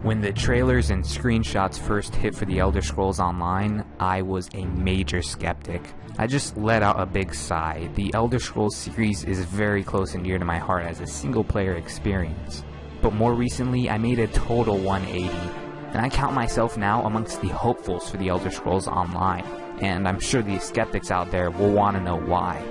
When the trailers and screenshots first hit for The Elder Scrolls Online, I was a major skeptic. I just let out a big sigh. The Elder Scrolls series is very close and dear to my heart as a single-player experience. But more recently, I made a total 180, and I count myself now amongst the hopefuls for The Elder Scrolls Online, and I'm sure the skeptics out there will want to know why.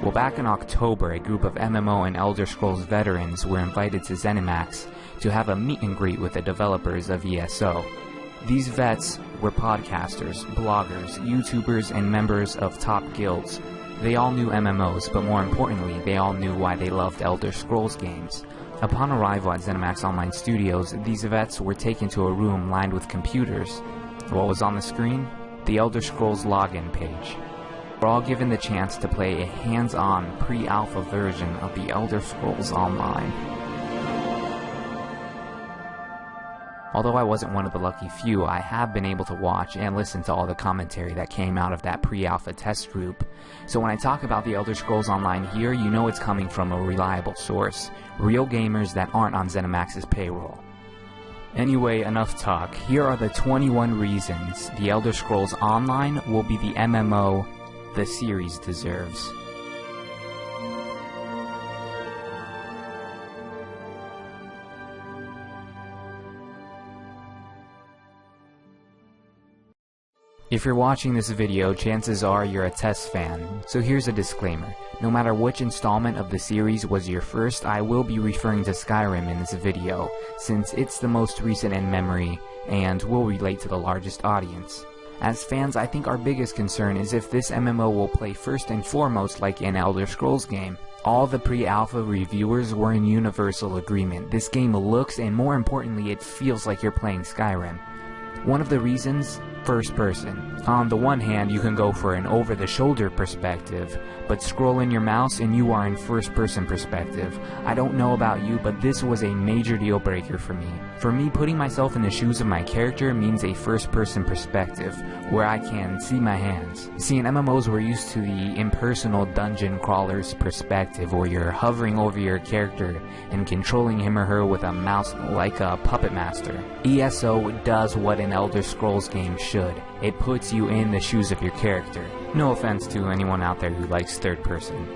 Well, back in October, a group of MMO and Elder Scrolls veterans were invited to ZeniMax to have a meet and greet with the developers of ESO. These vets were podcasters, bloggers, YouTubers, and members of top guilds. They all knew MMOs, but more importantly, they all knew why they loved Elder Scrolls games. Upon arrival at ZeniMax Online Studios, these vets were taken to a room lined with computers. What was on the screen? The Elder Scrolls login page. We're all given the chance to play a hands-on, pre-alpha version of The Elder Scrolls Online. Although I wasn't one of the lucky few, I have been able to watch and listen to all the commentary that came out of that pre-alpha test group. So when I talk about The Elder Scrolls Online here, you know it's coming from a reliable source. Real gamers that aren't on ZeniMax's payroll. Anyway, enough talk. Here are the 21 reasons The Elder Scrolls Online will be the MMO the series deserves. If you're watching this video, chances are you're a test fan, so here's a disclaimer. No matter which installment of the series was your first, I will be referring to Skyrim in this video, since it's the most recent in memory, and will relate to the largest audience. As fans, I think our biggest concern is if this MMO will play first and foremost like an Elder Scrolls game. All the pre-alpha reviewers were in universal agreement. This game looks, and more importantly, it feels like you're playing Skyrim. One of the reasons? First person. On the one hand, you can go for an over-the-shoulder perspective, but scroll in your mouse and you are in first-person perspective. I don't know about you, but this was a major deal breaker for me. For me, putting myself in the shoes of my character means a first-person perspective, where I can see my hands. See, in MMOs we're used to the impersonal dungeon crawler's perspective, where you're hovering over your character and controlling him or her with a mouse like a puppet master. ESO does what an Elder Scrolls game should. It puts you in the shoes of your character. No offense to anyone out there who likes third person,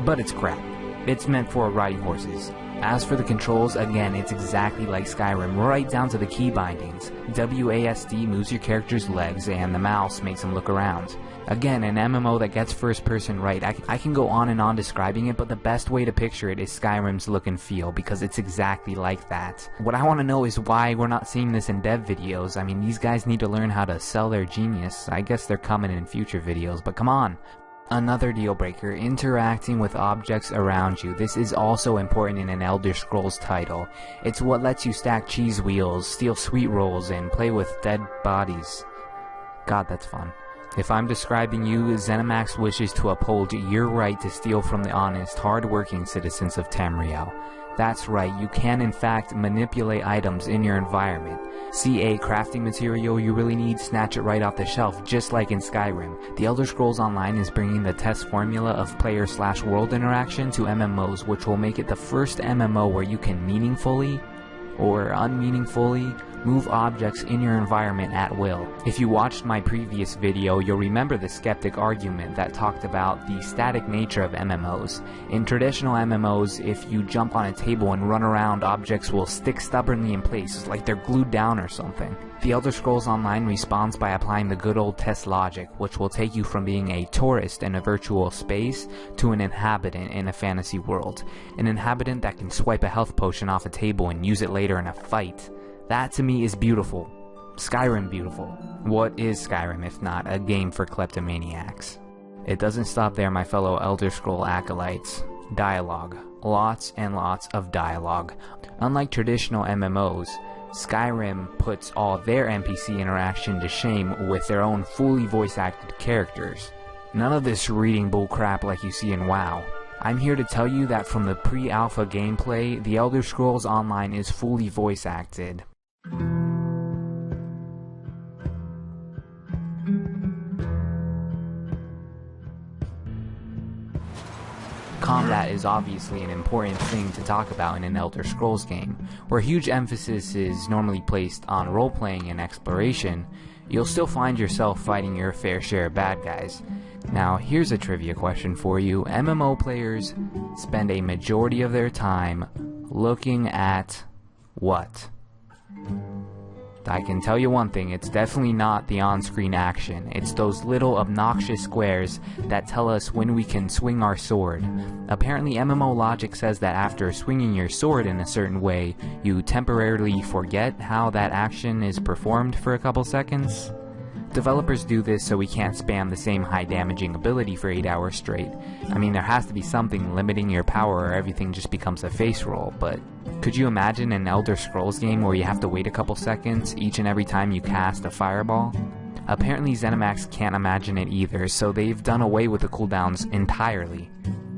but it's crap. It's meant for riding horses. As for the controls, again, it's exactly like Skyrim, right down to the key bindings. WASD moves your character's legs, and the mouse makes him look around. Again, an MMO that gets first person right. I can go on and on describing it, but the best way to picture it is Skyrim's look and feel, because it's exactly like that. What I want to know is why we're not seeing this in dev videos. I mean, these guys need to learn how to sell their genius. I guess they're coming in future videos, but come on. Another deal breaker, interacting with objects around you. This is also important in an Elder Scrolls title. It's what lets you stack cheese wheels, steal sweet rolls, and play with dead bodies. God, that's fun. If I'm describing you, ZeniMax wishes to uphold your right to steal from the honest, hard-working citizens of Tamriel. That's right, you can in fact manipulate items in your environment. See a crafting material you really need, snatch it right off the shelf, just like in Skyrim. The Elder Scrolls Online is bringing the test formula of player/world interaction to MMOs, which will make it the first MMO where you can meaningfully, or unmeaningfully, move objects in your environment at will. If you watched my previous video, you'll remember the skeptic argument that talked about the static nature of MMOs. In traditional MMOs, if you jump on a table and run around, objects will stick stubbornly in place, like they're glued down or something. The Elder Scrolls Online responds by applying the good old test logic, which will take you from being a tourist in a virtual space to an inhabitant in a fantasy world. An inhabitant that can swipe a health potion off a table and use it later in a fight. That to me is beautiful. Skyrim beautiful. What is Skyrim if not a game for kleptomaniacs? It doesn't stop there, my fellow Elder Scroll acolytes. Dialogue. Lots and lots of dialogue. Unlike traditional MMOs, Skyrim puts all their NPC interaction to shame with their own fully voice-acted characters. None of this reading bullcrap like you see in WoW. I'm here to tell you that from the pre-alpha gameplay, The Elder Scrolls Online is fully voice-acted. Combat is obviously an important thing to talk about in an Elder Scrolls game. Where huge emphasis is normally placed on role-playing and exploration, you'll still find yourself fighting your fair share of bad guys. Now, here's a trivia question for you. MMO players spend a majority of their time looking at what? I can tell you one thing, it's definitely not the on-screen action. It's those little obnoxious squares that tell us when we can swing our sword. Apparently MMO logic says that after swinging your sword in a certain way, you temporarily forget how that action is performed for a couple seconds. Developers do this so we can't spam the same high damaging ability for 8 hours straight. I mean, there has to be something limiting your power or everything just becomes a face roll, but could you imagine an Elder Scrolls game where you have to wait a couple seconds each and every time you cast a fireball? Apparently ZeniMax can't imagine it either, so they've done away with the cooldowns entirely.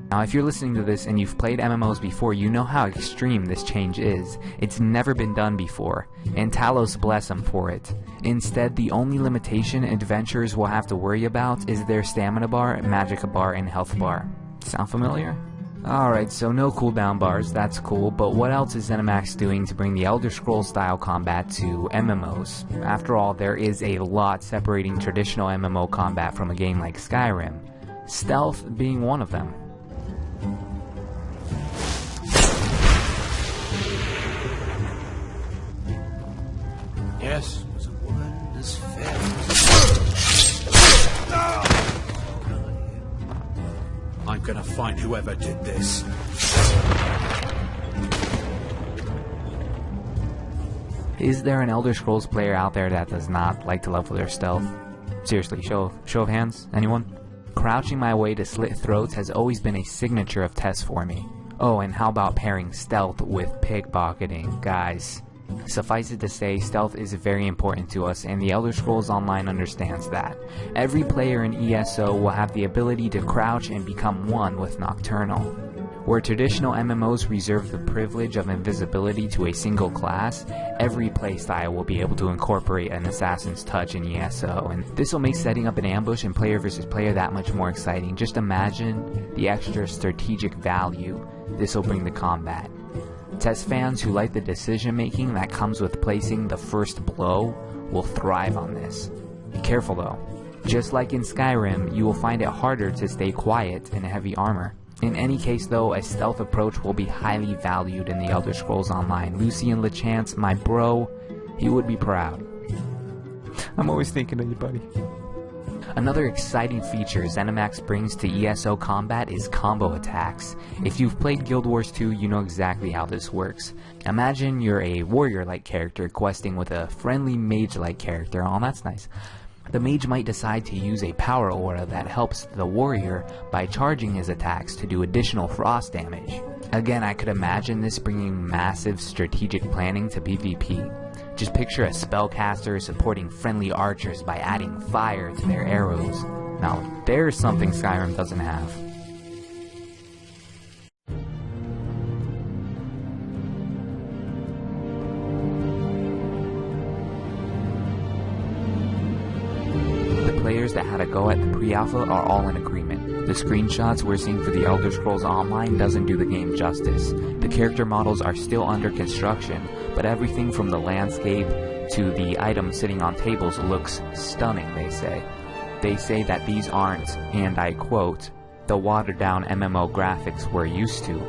Now, if you're listening to this and you've played MMOs before, you know how extreme this change is. It's never been done before, and Talos bless them for it. Instead, the only limitation adventurers will have to worry about is their stamina bar, magicka bar, and health bar. Sound familiar? Alright, so no cooldown bars, that's cool, but what else is ZeniMax doing to bring the Elder Scrolls style combat to MMOs? After all, there is a lot separating traditional MMO combat from a game like Skyrim, stealth being one of them. Yes, it was a woman as fair I'm gonna find whoever did this. Is there an Elder Scrolls player out there that does not like to level their stealth? Seriously, show of hands, anyone? Crouching my way to slit throats has always been a signature of Tess for me. Oh, and how about pairing stealth with pickpocketing, guys? Suffice it to say, stealth is very important to us, and the Elder Scrolls Online understands that. Every player in ESO will have the ability to crouch and become one with Nocturnal. Where traditional MMOs reserve the privilege of invisibility to a single class, every playstyle will be able to incorporate an assassin's touch in ESO, and this will make setting up an ambush and player versus player that much more exciting. Just imagine the extra strategic value this will bring to combat. Tess fans who like the decision making that comes with placing the first blow will thrive on this. Be careful though. Just like in Skyrim, you will find it harder to stay quiet in heavy armor. In any case though, a stealth approach will be highly valued in the Elder Scrolls Online. Lucian LeChance, my bro, he would be proud. I'm always thinking of you, buddy. Another exciting feature ZeniMax brings to ESO combat is combo attacks. If you've played Guild Wars 2, you know exactly how this works. Imagine you're a warrior-like character questing with a friendly mage-like character. Oh, that's nice. The mage might decide to use a power aura that helps the warrior by charging his attacks to do additional frost damage. Again, I could imagine this bringing massive strategic planning to PvP. Just picture a spellcaster supporting friendly archers by adding fire to their arrows. Now, there's something Skyrim doesn't have. The players that had a go at the pre-alpha are all in agreement. The screenshots we're seeing for the Elder Scrolls Online doesn't do the game justice. The character models are still under construction, but everything from the landscape to the items sitting on tables looks stunning, they say. They say that these aren't, and I quote, the watered-down MMO graphics we're used to.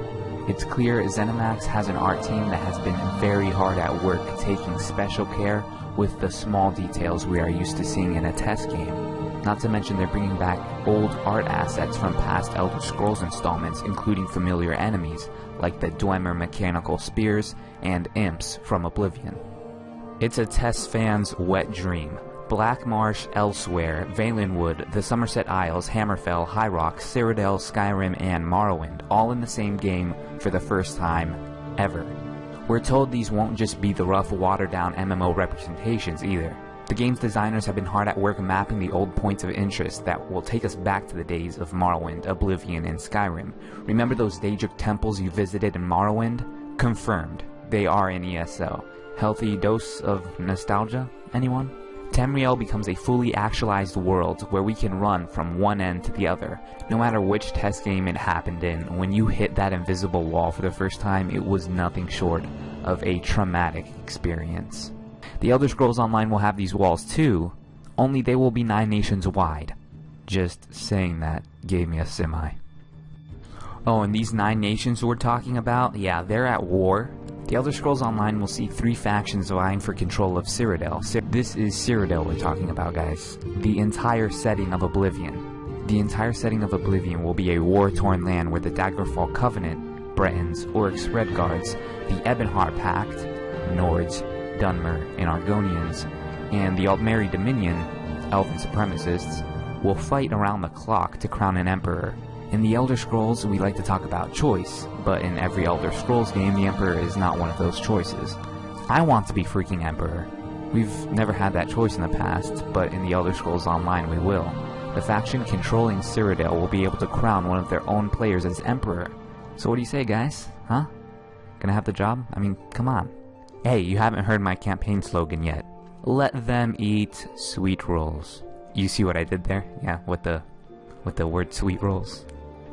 It's clear ZeniMax has an art team that has been very hard at work taking special care with the small details we are used to seeing in a test game. Not to mention they're bringing back old art assets from past Elder Scrolls installments, including familiar enemies, like the Dwemer mechanical spears and imps from Oblivion. It's a Tess fan's wet dream. Black Marsh, Elsewhere, Valenwood, the Somerset Isles, Hammerfell, High Rock, Cyrodiil, Skyrim, and Morrowind, all in the same game for the first time ever. We're told these won't just be the rough, watered-down MMO representations either. The game's designers have been hard at work mapping the old points of interest that will take us back to the days of Morrowind, Oblivion, and Skyrim. Remember those Daedric temples you visited in Morrowind? Confirmed. They are in ESO. Healthy dose of nostalgia? Anyone? Tamriel becomes a fully actualized world where we can run from one end to the other. No matter which test game it happened in, when you hit that invisible wall for the first time, it was nothing short of a traumatic experience. The Elder Scrolls Online will have these walls too, only they will be 9 nations wide. Just saying that gave me a semi. Oh, and these 9 nations we're talking about, yeah, they're at war. The Elder Scrolls Online will see 3 factions vying for control of Cyrodiil. This is Cyrodiil we're talking about, guys. The entire setting of Oblivion. The entire setting of Oblivion will be a war-torn land where the Daggerfall Covenant, Bretons, Orcs, Redguards, the Ebonheart Pact, Nords, Dunmer, and Argonians, and the Altmeri Dominion, Elven Supremacists, will fight around the clock to crown an emperor. In the Elder Scrolls, we like to talk about choice, but in every Elder Scrolls game, the Emperor is not one of those choices. I want to be freaking Emperor. We've never had that choice in the past, but in the Elder Scrolls Online we will. The faction controlling Cyrodiil will be able to crown one of their own players as Emperor. So what do you say, guys? Huh? Gonna have the job? I mean, come on. Hey, you haven't heard my campaign slogan yet. Let them eat sweet rolls. You see what I did there? Yeah, with the word sweet rolls.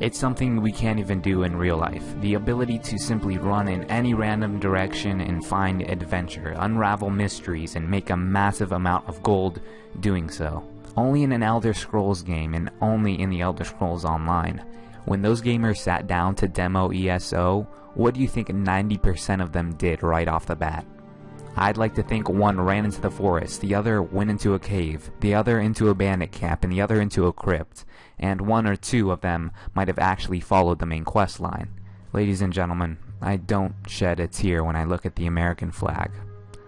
It's something we can't even do in real life. The ability to simply run in any random direction and find adventure, unravel mysteries, and make a massive amount of gold doing so. Only in an Elder Scrolls game, and only in the Elder Scrolls Online. When those gamers sat down to demo ESO, what do you think 90% of them did right off the bat? I'd like to think one ran into the forest, the other went into a cave, the other into a bandit camp, and the other into a crypt, and 1 or 2 of them might have actually followed the main quest line. Ladies and gentlemen, I don't shed a tear when I look at the American flag,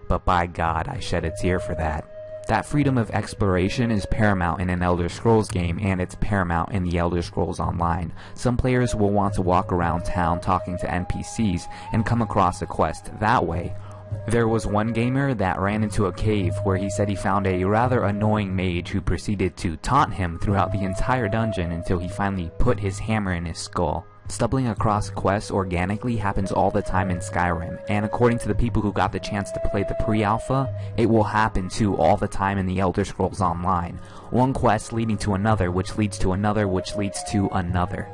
but by God, I shed a tear for that. That freedom of exploration is paramount in an Elder Scrolls game, and it's paramount in the Elder Scrolls Online. Some players will want to walk around town talking to NPCs and come across a quest that way. There was one gamer that ran into a cave where he said he found a rather annoying mage who proceeded to taunt him throughout the entire dungeon until he finally put his hammer in his skull. Stumbling across quests organically happens all the time in Skyrim, and according to the people who got the chance to play the pre-alpha, it will happen too all the time in the Elder Scrolls Online. One quest leading to another, which leads to another, which leads to another.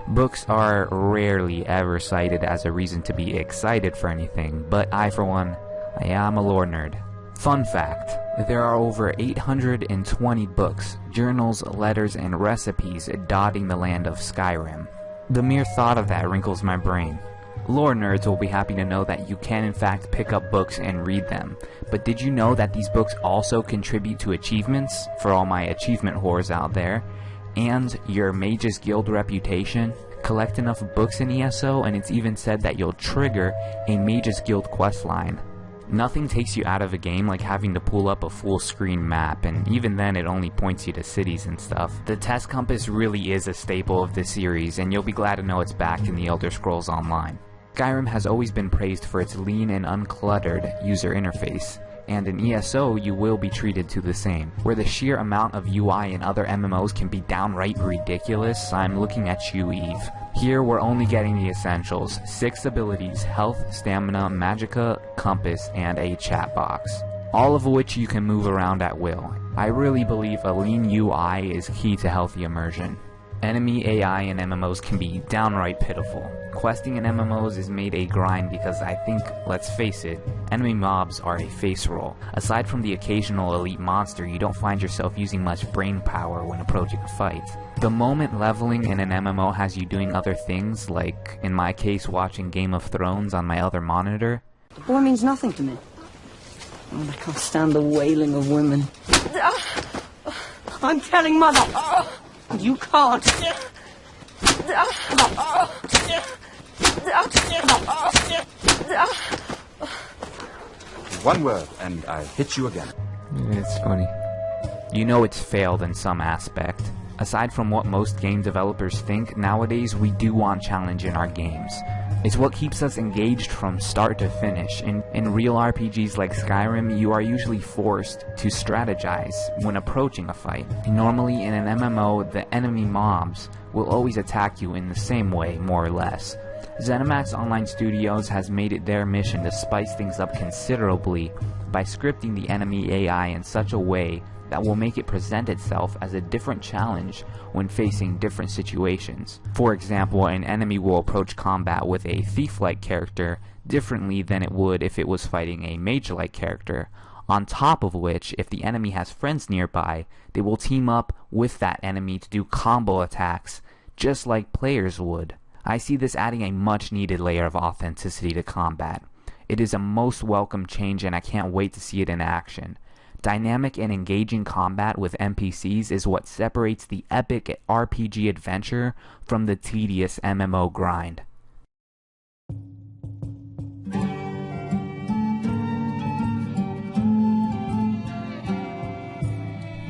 Books are rarely ever cited as a reason to be excited for anything, but I, for one, I am a lore nerd. Fun fact, there are over 820 books, journals, letters, and recipes dotting the land of Skyrim. The mere thought of that wrinkles my brain. Lore nerds will be happy to know that you can in fact pick up books and read them, but did you know that these books also contribute to achievements, for all my achievement whores out there? And your Mage's Guild reputation? Collect enough books in ESO and it's even said that you'll trigger a Mage's Guild questline. Nothing takes you out of a game like having to pull up a full screen map, and even then it only points you to cities and stuff. The test compass really is a staple of this series, and you'll be glad to know it's back in the Elder Scrolls Online. Skyrim has always been praised for its lean and uncluttered user interface, and in ESO you will be treated to the same. Where the sheer amount of UI in other MMOs can be downright ridiculous, I'm looking at you, Eve. Here we're only getting the essentials: 6 abilities, health, stamina, magicka, compass, and a chat box. All of which you can move around at will. I really believe a lean UI is key to healthy immersion. Enemy AI in MMOs can be downright pitiful. Questing in MMOs is made a grind because I think, let's face it, enemy mobs are a face roll. Aside from the occasional elite monster, you don't find yourself using much brain power when approaching a fight. The moment leveling in an MMO has you doing other things, like in my case watching Game of Thrones on my other monitor. The boy means nothing to me. Oh, I can't stand the wailing of women. I'm telling Mother! You can't! One word, and I hit you again. It's funny. You know it's failed in some aspect. Aside from what most game developers think, nowadays we do want challenge in our games. It's what keeps us engaged from start to finish. In real RPGs like Skyrim, you are usually forced to strategize when approaching a fight. Normally in an MMO, the enemy mobs will always attack you in the same way, more or less. ZeniMax Online Studios has made it their mission to spice things up considerably by scripting the enemy AI in such a way that will make it present itself as a different challenge when facing different situations. For example, an enemy will approach combat with a thief-like character differently than it would if it was fighting a mage-like character. On top of which, if the enemy has friends nearby, they will team up with that enemy to do combo attacks, just like players would. I see this adding a much needed layer of authenticity to combat. It is a most welcome change and I can't wait to see it in action. Dynamic and engaging combat with NPCs is what separates the epic RPG adventure from the tedious MMO grind.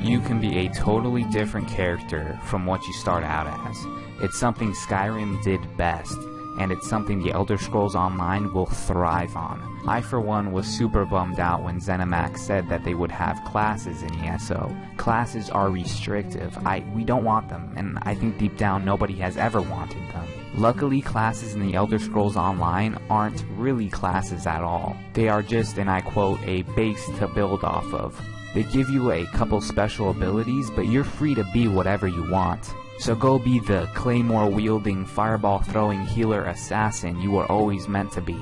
You can be a totally different character from what you start out as. It's something Skyrim did best, and it's something the Elder Scrolls Online will thrive on. I for one was super bummed out when ZeniMax said that they would have classes in ESO. Classes are restrictive. We don't want them, and I think deep down nobody has ever wanted them. Luckily, classes in the Elder Scrolls Online aren't really classes at all. They are just, and I quote, a base to build off of. They give you a couple special abilities, but you're free to be whatever you want. So go be the claymore-wielding, fireball-throwing healer assassin you were always meant to be.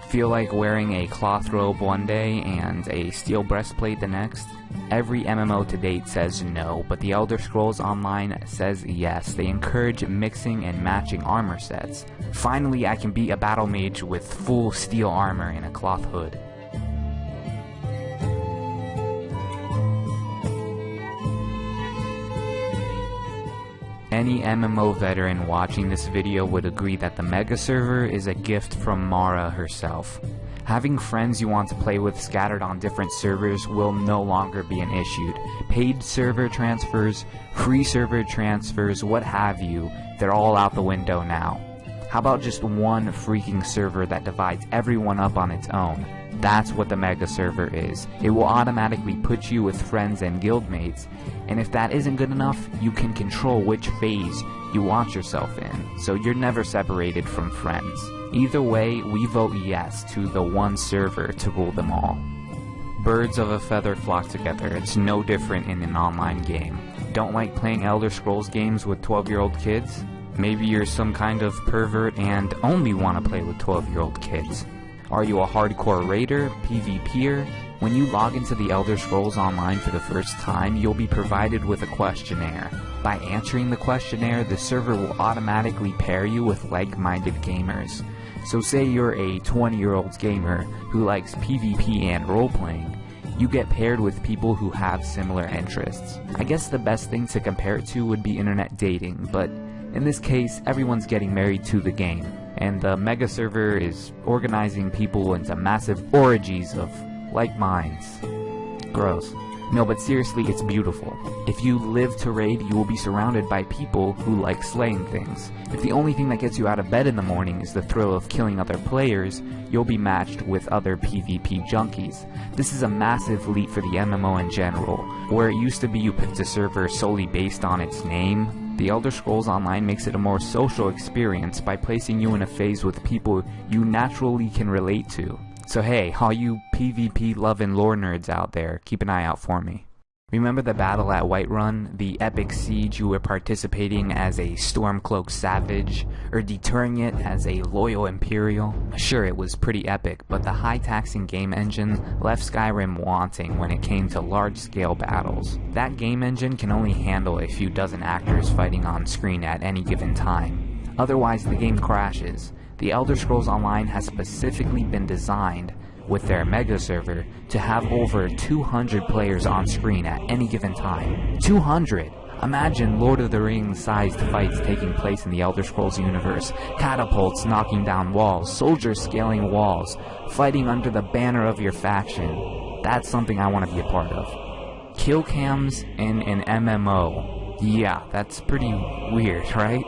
Feel like wearing a cloth robe one day and a steel breastplate the next? Every MMO to date says no, but the Elder Scrolls Online says yes. They encourage mixing and matching armor sets. Finally, I can be a battle mage with full steel armor and a cloth hood. Any MMO veteran watching this video would agree that the Mega Server is a gift from Mara herself. Having friends you want to play with scattered on different servers will no longer be an issue. Paid server transfers, free server transfers, what have you, they're all out the window now. How about just one freaking server that divides everyone up on its own? That's what the Mega Server is. It will automatically put you with friends and guildmates, and if that isn't good enough, you can control which phase you want yourself in, so you're never separated from friends. Either way, we vote yes to the one server to rule them all. Birds of a feather flock together. It's no different in an online game. Don't like playing Elder Scrolls games with 12-year-old kids? Maybe you're some kind of pervert and only want to play with 12-year-old kids. Are you a hardcore raider, PvPer? When you log into the Elder Scrolls Online for the first time, you'll be provided with a questionnaire. By answering the questionnaire, the server will automatically pair you with like-minded gamers. So say you're a 20-year-old gamer who likes PvP and role-playing, you get paired with people who have similar interests. I guess the best thing to compare it to would be internet dating, but in this case, everyone's getting married to the game, and the Mega Server is organizing people into massive orgies of like minds. Gross. No, but seriously, it's beautiful. If you live to raid, you will be surrounded by people who like slaying things. If the only thing that gets you out of bed in the morning is the thrill of killing other players, you'll be matched with other PvP junkies. This is a massive leap for the MMO in general. Where it used to be you picked a server solely based on its name, the Elder Scrolls Online makes it a more social experience by placing you in a phase with people you naturally can relate to. So hey, all you PvP love and lore nerds out there, keep an eye out for me. Remember the battle at Whiterun, the epic siege you were participating as a Stormcloak savage, or deterring it as a loyal Imperial? Sure, it was pretty epic, but the high-taxing game engine left Skyrim wanting when it came to large-scale battles. That game engine can only handle a few dozen actors fighting on screen at any given time. Otherwise, the game crashes. The Elder Scrolls Online has specifically been designed, with their Mega Server, to have over 200 players on screen at any given time. 200! Imagine Lord of the Rings-sized fights taking place in the Elder Scrolls universe, catapults knocking down walls, soldiers scaling walls, fighting under the banner of your faction. That's something I want to be a part of. Kill cams in an MMO. Yeah, that's pretty weird, right?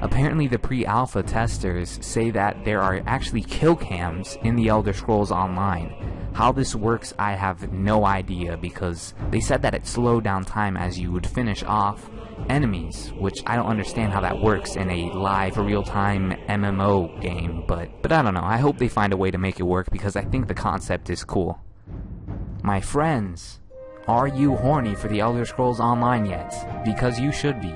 Apparently the pre-alpha testers say that there are actually kill cams in the Elder Scrolls Online. How this works, I have no idea, because they said that it slowed down time as you would finish off enemies, which I don't understand how that works in a live, real-time MMO game, but I don't know. I hope they find a way to make it work, because I think the concept is cool. My friends, are you horny for the Elder Scrolls Online yet? Because you should be.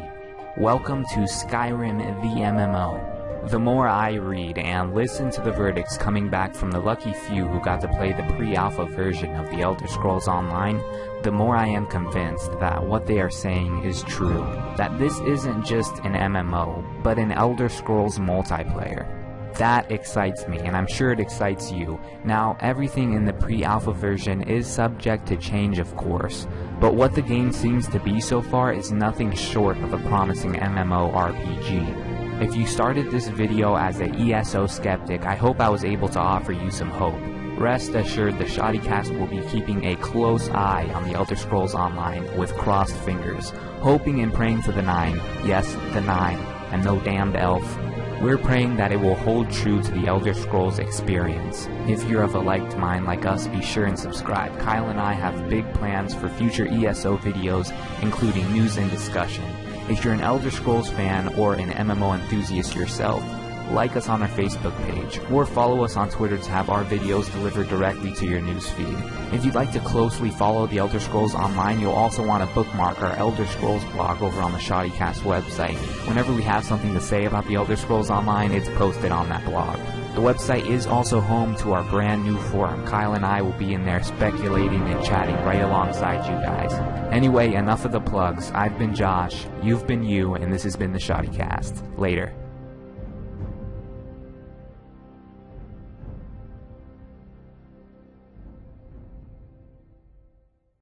Welcome to Skyrim the MMO. The more I read and listen to the verdicts coming back from the lucky few who got to play the pre-alpha version of the Elder Scrolls Online, the more I am convinced that what they are saying is true. That this isn't just an MMO, but an Elder Scrolls multiplayer. That excites me, and I'm sure it excites you. Now, everything in the pre-alpha version is subject to change, of course, but what the game seems to be so far is nothing short of a promising MMORPG. If you started this video as a ESO skeptic, I hope I was able to offer you some hope. Rest assured, the ShoddyCast will be keeping a close eye on the Elder Scrolls Online with crossed fingers, hoping and praying for the 9, yes, the 9, and no damned elf. We're praying that it will hold true to the Elder Scrolls experience. If you're of a like mind like us, be sure and subscribe. Kyle and I have big plans for future ESO videos, including news and discussion. If you're an Elder Scrolls fan or an MMO enthusiast yourself, like us on our Facebook page, or follow us on Twitter to have our videos delivered directly to your newsfeed. If you'd like to closely follow the Elder Scrolls Online, you'll also want to bookmark our Elder Scrolls blog over on the ShoddyCast website. Whenever we have something to say about the Elder Scrolls Online, it's posted on that blog. The website is also home to our brand new forum. Kyle and I will be in there speculating and chatting right alongside you guys. Anyway, enough of the plugs. I've been Josh, you've been you, and this has been the ShoddyCast. Later.